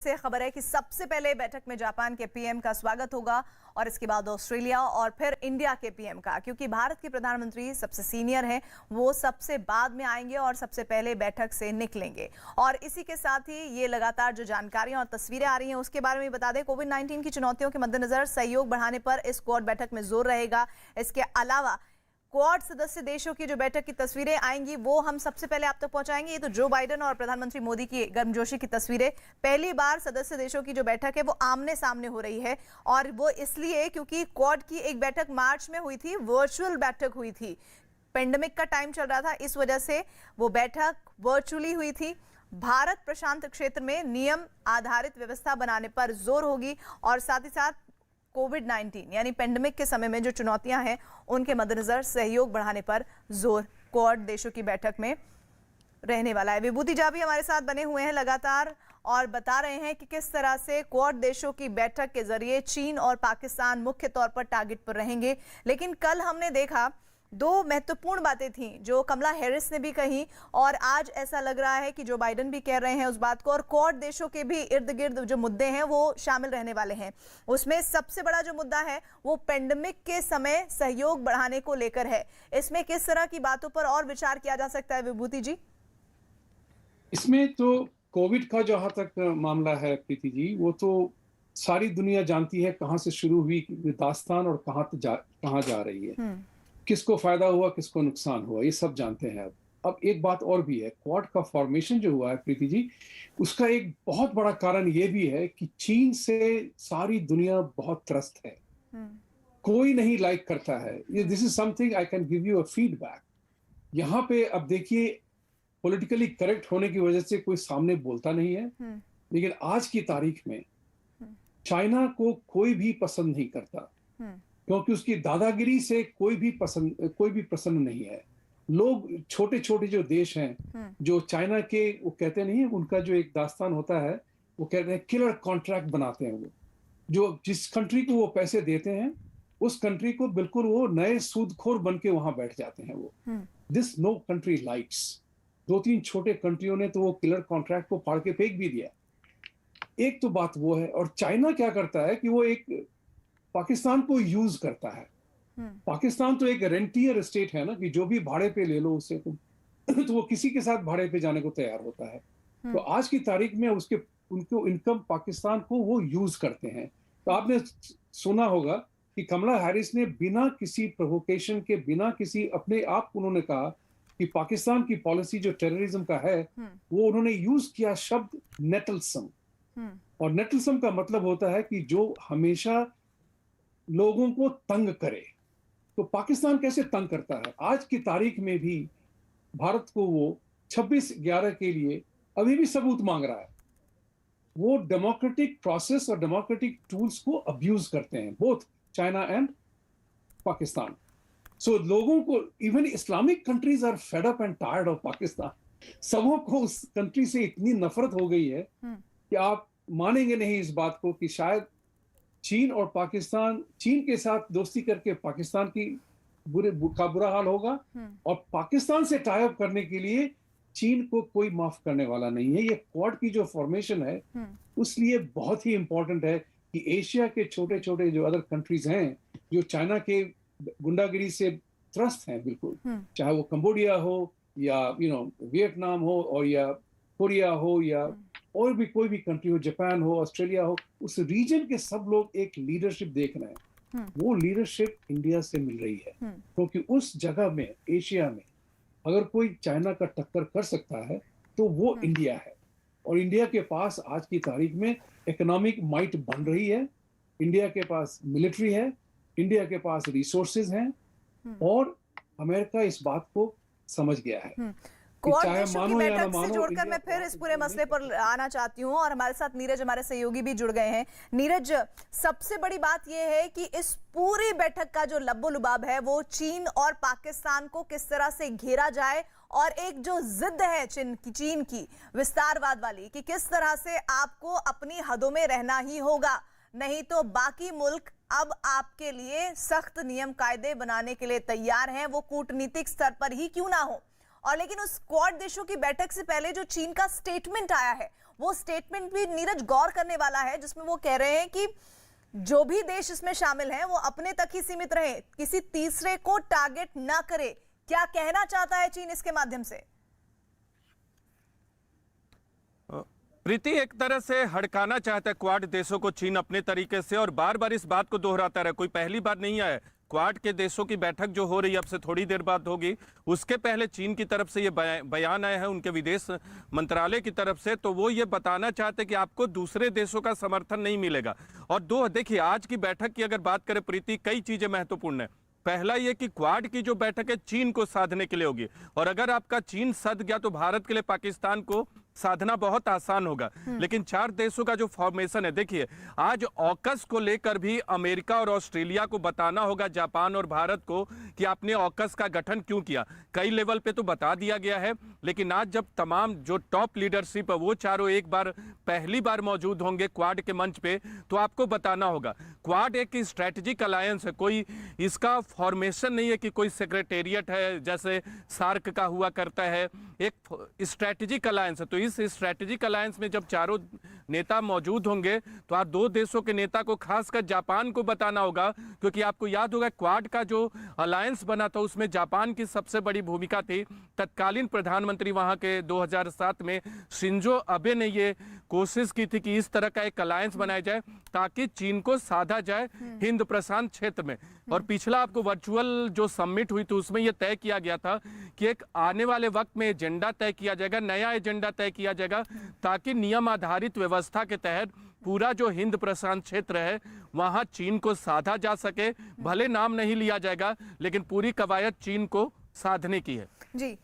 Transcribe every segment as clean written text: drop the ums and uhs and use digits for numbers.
से खबर है कि सबसे पहले बैठक में जापान के पीएम का स्वागत होगा और इसके बाद ऑस्ट्रेलिया और फिर इंडिया के पीएम का, क्योंकि भारत के प्रधानमंत्री सबसे सीनियर हैं, वो सबसे बाद में आएंगे और सबसे पहले बैठक से निकलेंगे। और इसी के साथ ही ये लगातार जो जानकारियां और तस्वीरें आ रही हैं उसके बारे में बता दें। कोविड-19 की चुनौतियों के मद्देनजर सहयोग बढ़ाने पर इस क्वाड बैठक में जोर रहेगा। इसके अलावा क्वाड सदस्य देशों की जो बैठक की तस्वीरें आएंगी वो हम सबसे पहले आप तक पहुंचाएंगे। ये तो जो बाइडेन और प्रधानमंत्री मोदी की गर्मजोशी की तस्वीरें, पहली बार सदस्य देशों की जो बैठक है वो आमने सामने हो रही है और वो इसलिए क्योंकि क्वाड की एक बैठक मार्च में हुई थी, वर्चुअल बैठक हुई थी। पेंडेमिक का टाइम चल रहा था, इस वजह से वो बैठक वर्चुअली हुई थी। भारत प्रशांत क्षेत्र में नियम आधारित व्यवस्था बनाने पर जोर होगी और साथ ही साथ कोविड-19 यानी पेंडेमिक के समय में जो चुनौतियां हैं उनके मद्देनजर सहयोग बढ़ाने पर जोर क्वाड देशों की बैठक में रहने वाला है। विभूति झा भी हमारे साथ बने हुए हैं लगातार और बता रहे हैं कि किस तरह से क्वाड देशों की बैठक के जरिए चीन और पाकिस्तान मुख्य तौर पर टारगेट पर रहेंगे। लेकिन कल हमने देखा दो महत्वपूर्ण बातें थी जो कमला हैरिस ने भी कही और आज ऐसा लग रहा है कि जो बाइडेन भी कह रहे हैं उस बात को, और क्वाड देशों के भी इर्द गिर्द जो मुद्दे हैं वो शामिल रहने वाले हैं। उसमें सबसे बड़ा जो मुद्दा है वो पेंडेमिक के समय सहयोग बढ़ाने को लेकर है। इसमें किस तरह की बातों पर और विचार किया जा सकता है विभूति जी? इसमें तो कोविड का जहां तक मामला है प्रीति जी, वो तो सारी दुनिया जानती है कहां से शुरू हुई दास्तान और कहां जा रही है, किसको फायदा हुआ किसको नुकसान हुआ, ये सब जानते हैं। अब एक बात और भी है, क्वाड का फॉर्मेशन जो हुआ है प्रीति जी, उसका एक बहुत बड़ा कारण ये भी है कि चीन से सारी दुनिया बहुत त्रस्त है। कोई नहीं लाइक करता है। This is something I can give you a feedback. यहाँ पे अब देखिए, पॉलिटिकली करेक्ट होने की वजह से कोई सामने बोलता नहीं है, लेकिन आज की तारीख में चाइना को कोई भी पसंद नहीं करता, क्योंकि उसकी दादागिरी से कोई भी प्रसन्न नहीं है। लोग छोटे छोटे जो देश हैं जो चाइना के, वो कहते नहीं है, उनका जो एक दास्तान होता है, वो कहते हैं किलर कॉन्ट्रैक्ट बनाते हैं। वो जो जिस कंट्री को वो पैसे देते हैं उस कंट्री को बिल्कुल वो नए सूदखोर बन के वहां बैठ जाते हैं। वो दिस नो कंट्री लाइक्स। दो तीन छोटे कंट्रियों ने तो वो किलर कॉन्ट्रैक्ट को फाड़ के फेंक भी दिया। एक तो बात वो है। और चाइना क्या करता है कि वो एक पाकिस्तान को यूज करता है। पाकिस्तान तो एक रेंटियर स्टेट है ना, कि जो भी भाड़े पे ले लो उससे तो वो किसी के साथ भाड़े पे जाने को तैयार होता है। तो आज की तारीख में उनको इनकम पाकिस्तान को वो यूज करते हैं। तो आपने सुना होगा कि कमला हैरिस ने बिना किसी प्रोवोकेशन के, बिना किसी अपने आप, उन्होंने कहा कि पाकिस्तान की पॉलिसी जो टेररिज्म का है वो उन्होंने यूज किया शब्द नेटलसम। और नेटलसम का मतलब होता है कि जो हमेशा लोगों को तंग करे। तो पाकिस्तान कैसे तंग करता है? आज की तारीख में भी भारत को वो 26/11 के लिए अभी भी सबूत मांग रहा है। वो डेमोक्रेटिक प्रोसेस और डेमोक्रेटिक टूल्स को अब्यूज करते हैं, both China and Pakistan. So लोगों को, even Islamic countries are fed up and tired of Pakistan. सबों को उस कंट्री से इतनी नफरत हो गई है कि आप मानेंगे नहीं इस बात को कि शायद चीन और पाकिस्तान, चीन के साथ दोस्ती करके पाकिस्तान की बुरा हाल होगा और पाकिस्तान से टाई अप करने के लिए चीन को कोई माफ करने वाला नहीं है। ये क्वाड की जो फॉर्मेशन है उसलिए बहुत ही इंपॉर्टेंट है कि एशिया के छोटे छोटे जो अदर कंट्रीज हैं जो चाइना के गुंडागिरी से त्रस्त हैं बिल्कुल, चाहे वो कंबोडिया हो या वियतनाम हो और या कोरिया हो या और भी कोई भी कंट्री हो, जापान हो, ऑस्ट्रेलिया हो, उस रीजन के सब लोग एक लीडरशिप देख रहे हैं। वो लीडरशिप इंडिया से मिल रही है, क्योंकि उस जगह में, एशिया में, अगर कोई चाइना का टक्कर कर सकता है तो वो इंडिया है। और इंडिया के पास आज की तारीख में इकोनॉमिक माइट बन रही है, इंडिया के पास मिलिट्री है, इंडिया के पास रिसोर्सेज हैं और अमेरिका इस बात को समझ गया है। क्वाड देशों की बैठक से जोड़कर मैं फिर इस पूरे मसले पर आना चाहती हूँ और हमारे साथ नीरज, हमारे सहयोगी भी जुड़ गए हैं। नीरज, सबसे बड़ी बात यह है कि इस पूरी बैठक का जो लब्बो-लुबाब है वो चीन और पाकिस्तान को किस तरह से घेरा जाए और एक जो जिद है चीन की विस्तारवाद वाली, कि किस तरह से आपको अपनी हदों में रहना ही होगा, नहीं तो बाकी मुल्क अब आपके लिए सख्त नियम कायदे बनाने के लिए तैयार हैं, वो कूटनीतिक स्तर पर ही क्यों ना हो। और लेकिन उस क्वाड देशों की बैठक से पहले जो चीन का स्टेटमेंट आया है वो स्टेटमेंट भी नीरज गौर करने वाला है, जिसमें वो कह रहे हैं कि जो भी देश इसमें शामिल हैं वो अपने तक ही सीमित रहे, किसी तीसरे को टारगेट ना करे। क्या कहना चाहता है चीन इसके माध्यम से? प्रीति, एक तरह से हड़काना चाहता है क्वाड देशों को चीन अपने तरीके से, और बार बार इस बात को दोहराता रहा। कोई पहली बार नहीं आया। क्वाड के देशों की बैठक जो हो रही है अब से थोड़ी देर बाद होगी, उसके पहले चीन की तरफ से ये बयान आया है उनके विदेश मंत्रालय की तरफ से। तो वो ये बताना चाहते हैं कि आपको दूसरे देशों का समर्थन नहीं मिलेगा। और देखिए, आज की बैठक की अगर बात करें प्रीति, कई चीजें महत्वपूर्ण है। पहला ये कि क्वाड की जो बैठक है चीन को साधने के लिए होगी, और अगर आपका चीन सध गया तो भारत के लिए पाकिस्तान को साधना बहुत आसान होगा। लेकिन 4 देशों का जो फॉर्मेशन है, देखिए आज ऑकस को लेकर भी अमेरिका और ऑस्ट्रेलिया को बताना होगा, जापान और भारत को, कि आपने ऑकस का गठन क्यों किया। कई लेवल पे तो बता दिया गया है, लेकिन आज जब तमाम जो टॉप लीडरशिप है वो चारों एक बार पहली बार मौजूद होंगे क्वाड के मंच पे, तो आपको बताना होगा। क्वाड एक स्ट्रैटेजिक अलायंस है, कोई इसका फॉर्मेशन नहीं है कि कोई सेक्रेटेरिएट है जैसे सार्क का हुआ करता है। एक स्ट्रैटेजिक अलायंस है। तो इस स्ट्रैटेजिक अलायंस में जब चारों नेता मौजूद होंगे तो आप 2 देशों के नेता को, खासकर जापान को बताना होगा, क्योंकि आपको याद होगा क्वाड का जो अलायंस बना था उसमें जापान की सबसे बड़ी भूमिका थी। तत्कालीन प्रधानमंत्री वहां के 2007 में शिंजो अबे ने ये कोशिश की थी कि इस तरह का एक अलायंस बनाया जाए ताकि चीन को साधा जाए हिंद प्रशांत क्षेत्र में। और पिछला आपको वर्चुअल जो समिट हुई थी उसमें यह तय किया गया था कि एक आने वाले वक्त में एजेंडा तय किया जाएगा, नया एजेंडा तय किया जाएगा, ताकि नियम आधारित व्यवस्था के तहत पूरा जो हिंद प्रशांत क्षेत्र है वहां चीन को साधा जा सके। भले नाम नहीं लिया जाएगा, लेकिन पूरी कवायद चीन को साधने की है। जी,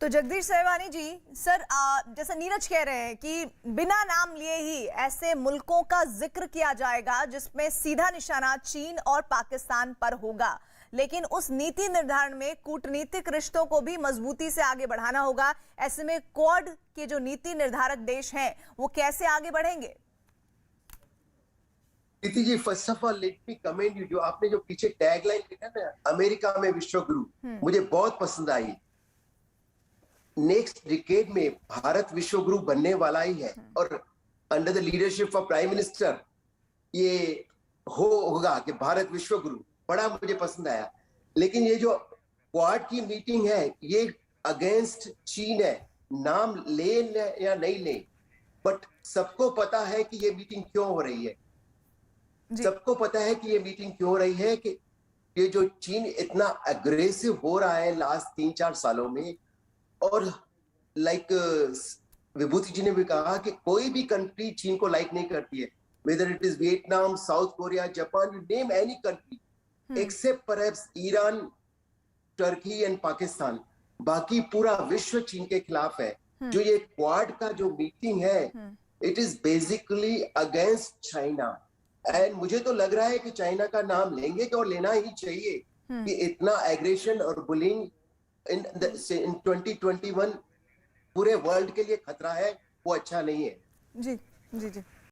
तो जगदीश सेहवानी जी, सर जैसा नीरज कह रहे हैं कि बिना नाम लिए ही ऐसे मुल्कों का जिक्र किया जाएगा जिसमें सीधा निशाना चीन और पाकिस्तान पर होगा, लेकिन उस नीति निर्धारण में कूटनीतिक रिश्तों को भी मजबूती से आगे बढ़ाना होगा। ऐसे में क्वाड के जो नीति निर्धारक देश हैं वो कैसे आगे बढ़ेंगे? Preeti ji, first of all let me comment you, जो आपने जो पीछे टैगलाइन लिखा ना, अमेरिका में विश्व गुरु, मुझे बहुत पसंद आई। नेक्स्ट डिकेड में भारत विश्व गुरु बनने वाला ही है, और under the leadership of prime minister ये होगा कि भारत विश्व गुरु, बड़ा मुझे पसंद आया। लेकिन ये जो क्वाड की मीटिंग है ये अगेंस्ट चीन है, नाम ले या नहीं ले, बट सबको पता है कि ये मीटिंग क्यों हो रही है। सबको पता है कि ये मीटिंग क्यों हो रही है, कि ये जो चीन इतना अग्रेसिव हो रहा है लास्ट 3-4 सालों में, और लाइक विभूति जी ने भी कहा कि कोई भी कंट्री चीन को लाइक नहीं करती है, whether it is Vietnam, south Korea, Japan, you name any country accept perhaps Iran, Turkey and Pakistan. बाकी पूरा विश्व चीन के खिलाफ है। जो ये क्वाड का जो मीटिंग है, it is basically against China, and मुझे तो लग रहा है कि चाइना का नाम लेंगे और लेना ही चाहिए कि इतना एग्रेशन और बुलिंग इन 2021 पूरे वर्ल्ड के लिए खतरा है, वो अच्छा नहीं है। जी जी जी।